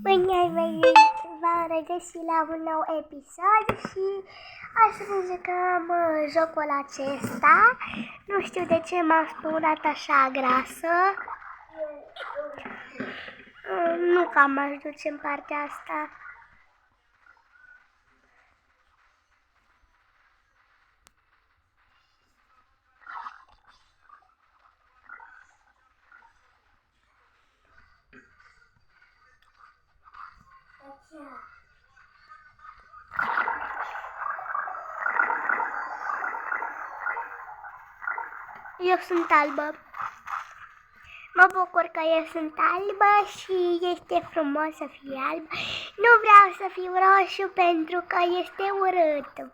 Bine ai venit! V-am regăsit la un nou episod și astăzi jucăm jocul acesta. Nu știu de ce m-am spălat așa grasă. Nu că m-aș duce în partea asta. Eu sunt albă. Mă bucur că eu sunt albă și este frumos să fie albă. Nu vreau să fiu roșu pentru că este urât.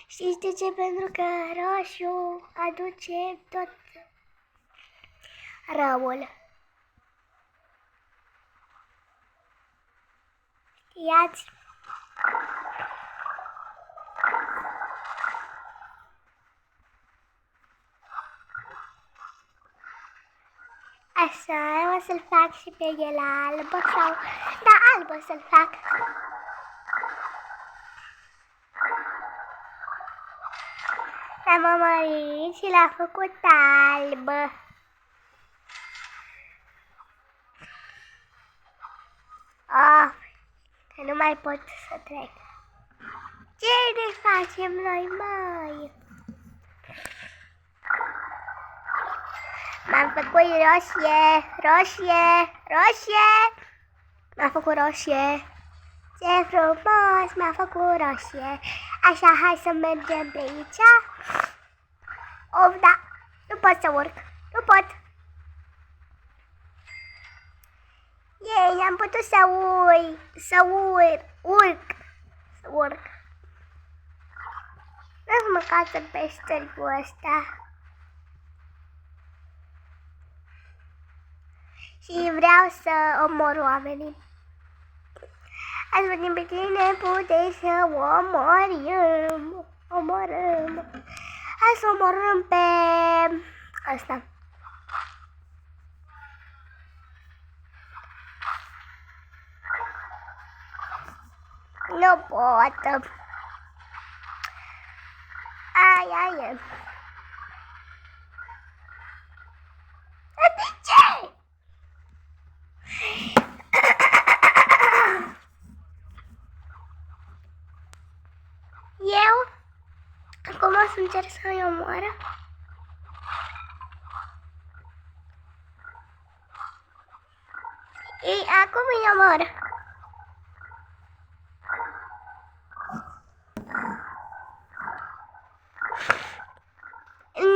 Știți de ce? Pentru că roșu aduce tot răul. Știați? Așa, o să-l fac și pe el albă sau... Da, albă să-l fac. L-am mărit și l-a făcut albă. Oh, că nu mai pot să trec. Ce ne facem noi, măi? M-am făcut roșie, roșie, roșie. M-am făcut roșie. Ce frumos, m-am făcut roșie. Așa, hai să mergem pe aici. Of, da, nu pot să urc, nu pot. Ei, am putut să urc. Nu mă casă pe stâlpul ăsta. Și vreau să omor oamenii. Ați venit pe tine, puteți să omorâm. Hai să omorâm pe asta. Nu pot. Ai. De ce? Eu? Acum o să încerc să-i omoară. Ei, acum îi omor.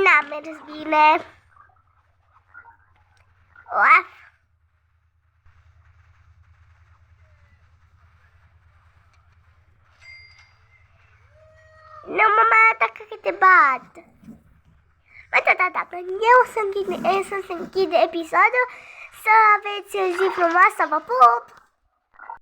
N-a mers bine. Oaf. Nu mă mai atacă că te bat. Da, dacă eu să închid episodul, să aveți zi frumoasă, vă pup!